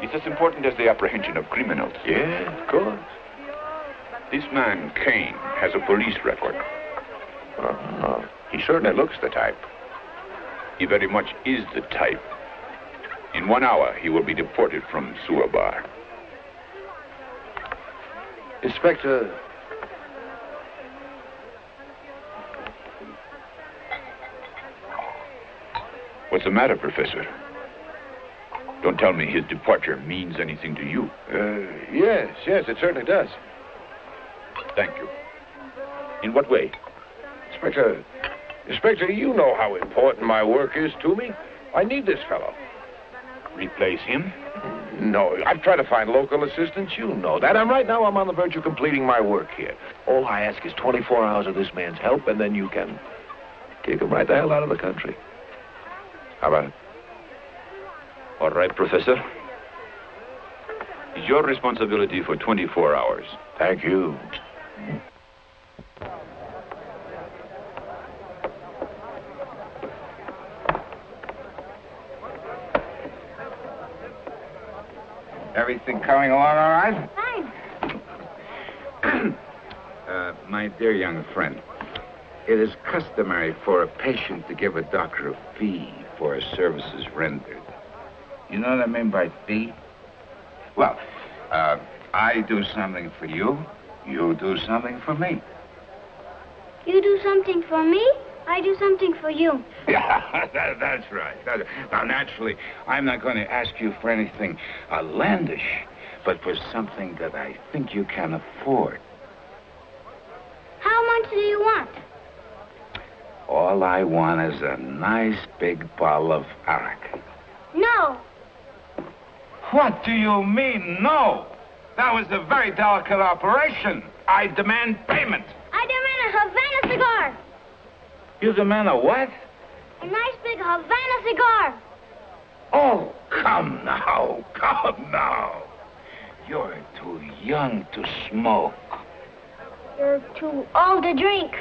is as important as the apprehension of criminals. Yeah, of course. This man, Caine, has a police record. He certainly looks the type. He very much is the type. In 1 hour, he will be deported from Sudan. Inspector, what's the matter, Professor? Don't tell me his departure means anything to you. yes, it certainly does. Thank you. In what way? Inspector, you know how important my work is to me. I need this fellow. Replace him? No, I've tried to find local assistance. You know that. And right now I'm on the verge of completing my work here. All I ask is 24 hours of this man's help, and then you can kick him right the hell out of the country. How about it? All right, Professor. It's your responsibility for 24 hours. Thank you. Everything coming along all right? Fine. My dear young friend, it is customary for a patient to give a doctor a fee for services rendered. You know what I mean by fee? Well, I do something for you, you do something for me. You do something for me, I do something for you. Yeah, that's right. Now, naturally, I'm not going to ask you for anything outlandish, but for something that I think you can afford. How much do you want? All I want is a nice big bottle of arak. No. What do you mean, no? That was a very delicate operation. I demand payment. I demand a Havana cigar. You demand a what? A nice big Havana cigar. Oh, come now. You're too young to smoke. You're too old to drink.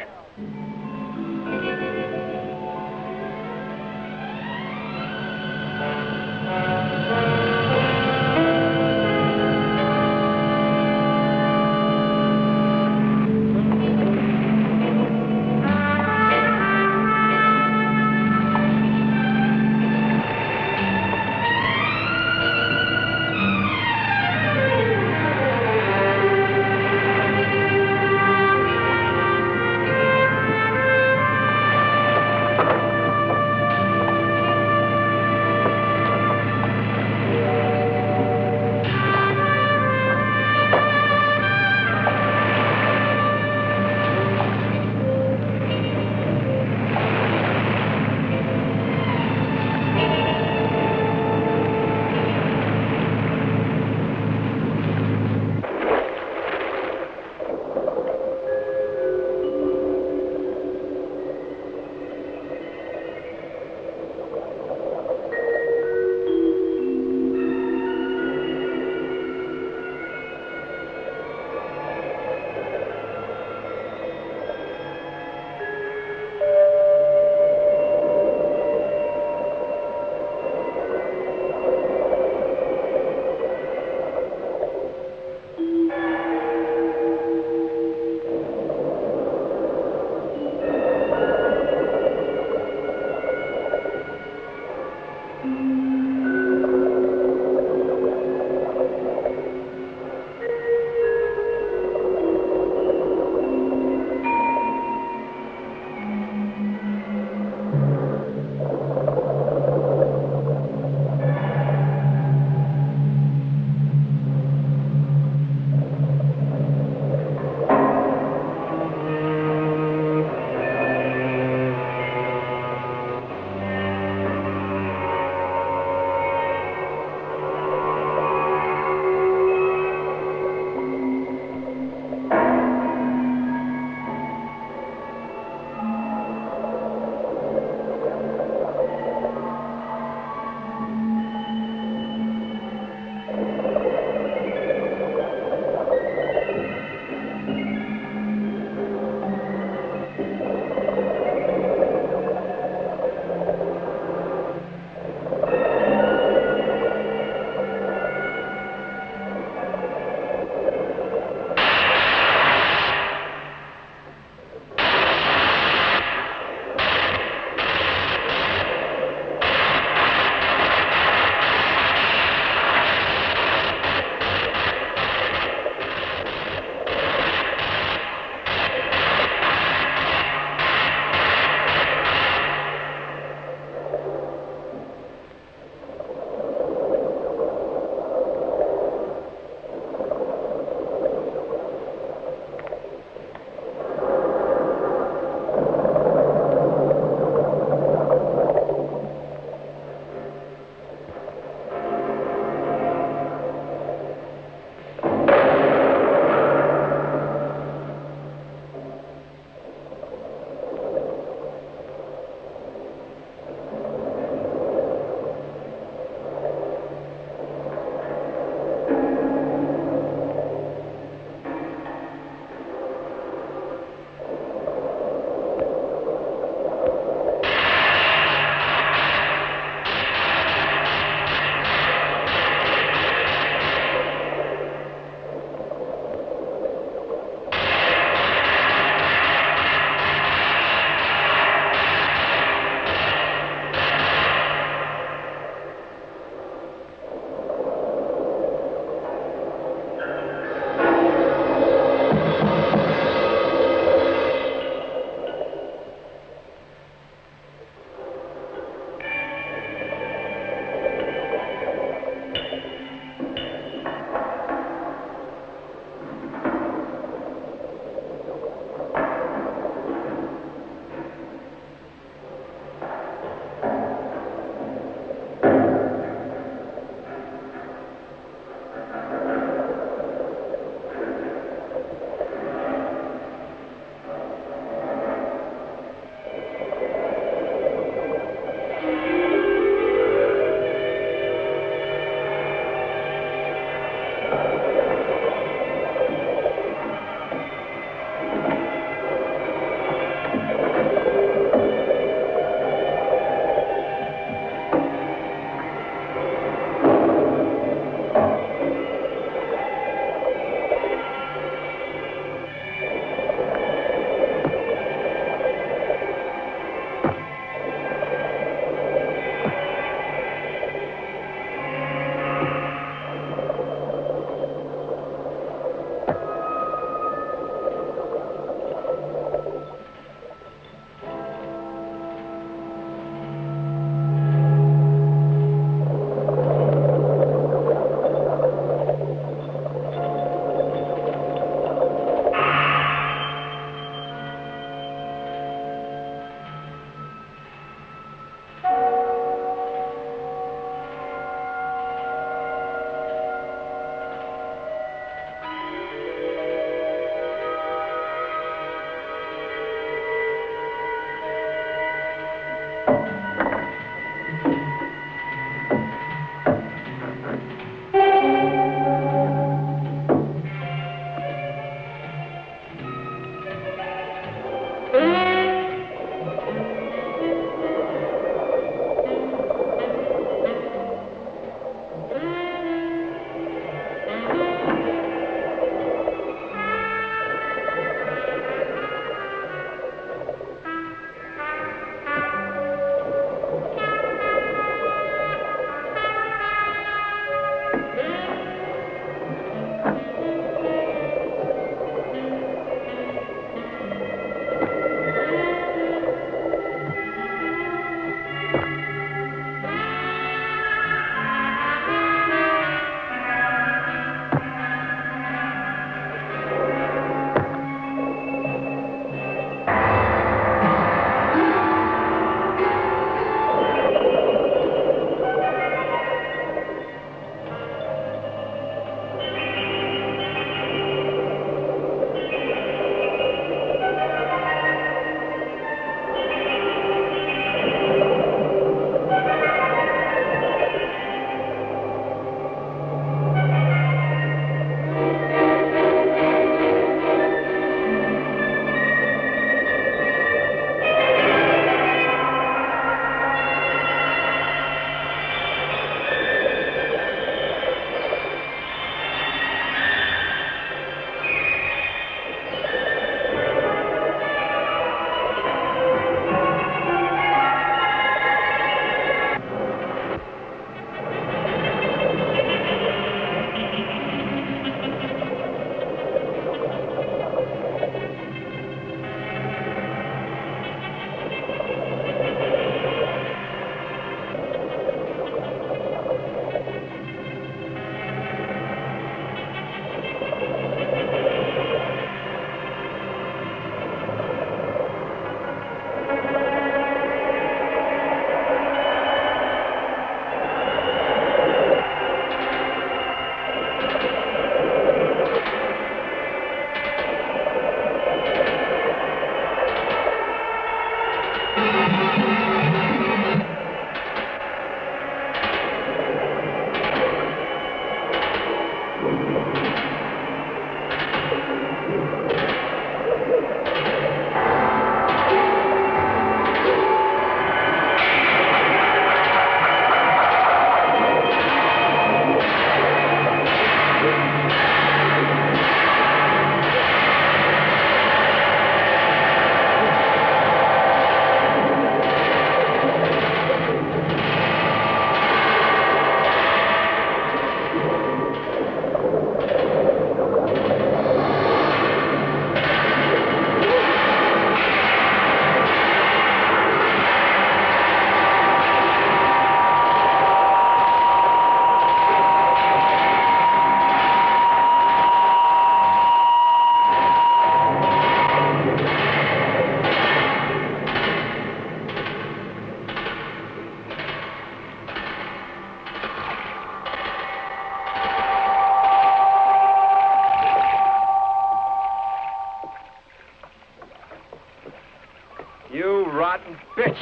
You rotten bitch.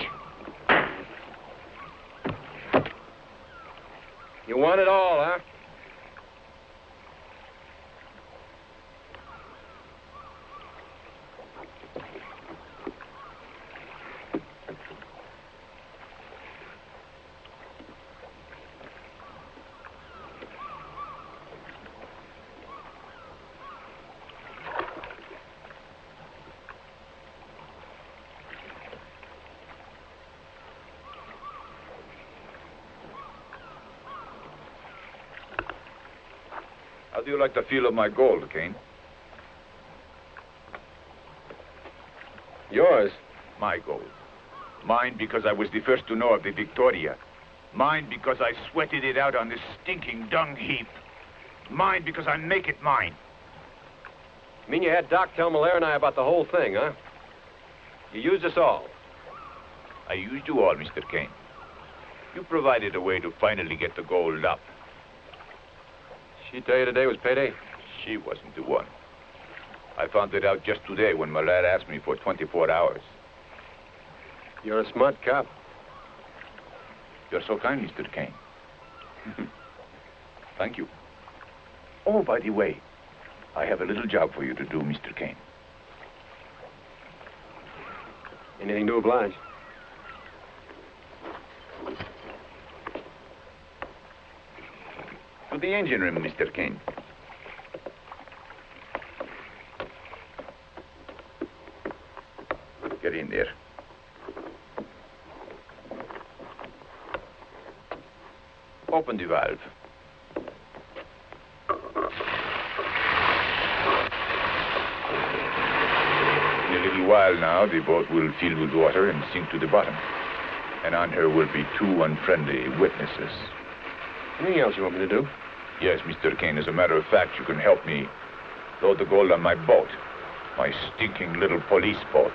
You want it all, huh? How do you like the feel of my gold, Caine? Yours? My gold. Mine because I was the first to know of the Victoria. Mine because I sweated it out on this stinking dung heap. Mine because I make it mine. You mean you had Doc tell Mallare and I about the whole thing, huh? You used us all. I used you all, Mr. Caine. You provided a way to finally get the gold up. She tell you today was payday? She wasn't the one. I found it out just today when Mallare asked me for 24 hours. You're a smart cop. You're so kind, Mr. Caine. Thank you. Oh, by the way, I have a little job for you to do, Mr. Caine. Anything to oblige. To the engine room, Mr. Caine. Get in there. Open the valve. In a little while now, the boat will fill with water and sink to the bottom. And on her will be 2 unfriendly witnesses. Anything else you want me to do? Yes, Mr. Caine. As a matter of fact, you can help me load the gold on my boat. My stinking little police boat.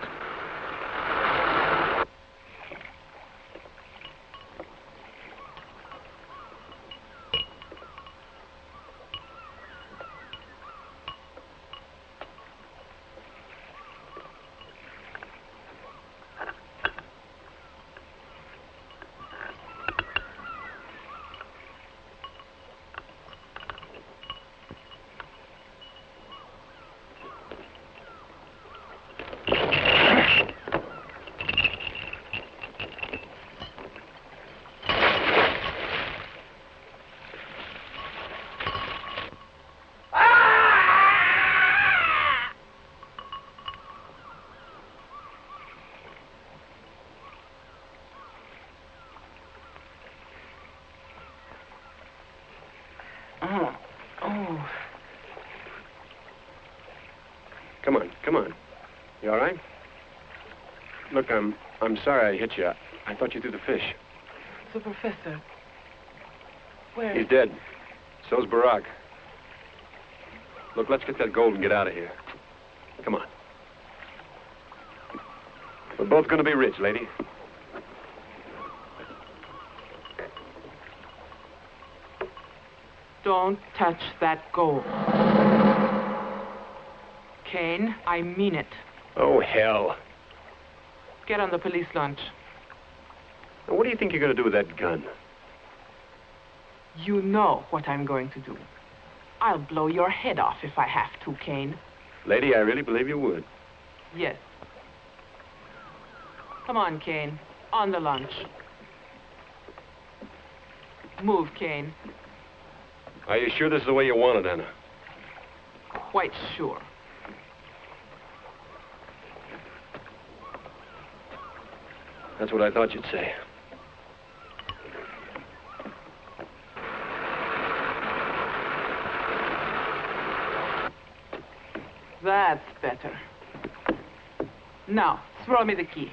Come on. You all right? Look, I'm sorry I hit you. I thought you threw the fish. The professor. Where? He's dead. So's Barack. Look, let's get that gold and get out of here. Come on. We're both going to be rich, lady. Don't touch that gold. Caine, I mean it. Oh, hell. Get on the police launch. Now, what do you think you're going to do with that gun? You know what I'm going to do. I'll blow your head off if I have to, Caine. Lady, I really believe you would. Yes. Come on, Caine. On the launch. Move, Caine. Are you sure this is the way you want it, Anna? Quite sure. That's what I thought you'd say. That's better. Now, throw me the key.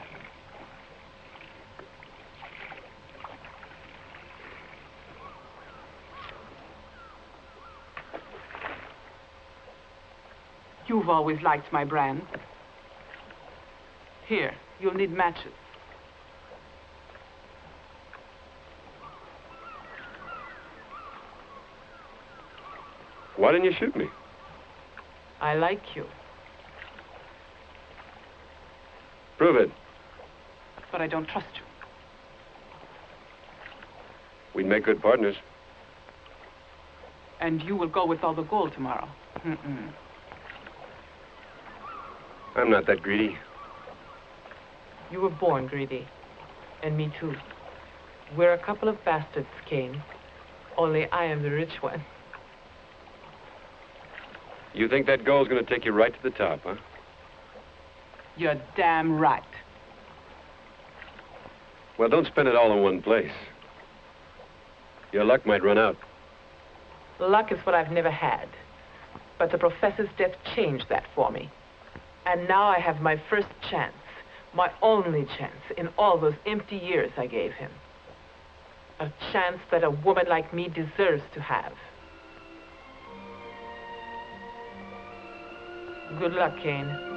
You've always liked my brand. Here, you'll need matches. Why didn't you shoot me? I like you. Prove it. But I don't trust you. We'd make good partners. And you will go with all the gold tomorrow. I'm not that greedy. You were born greedy. And me too. We're a couple of bastards, Caine. Only I am the rich one. You think that gold's going to take you right to the top, huh? You're damn right. Well, don't spend it all in one place. Your luck might run out. Luck is what I've never had. But the professor's death changed that for me. And now I have my first chance, my only chance in all those empty years I gave him. A chance that a woman like me deserves to have. Good luck, Caine.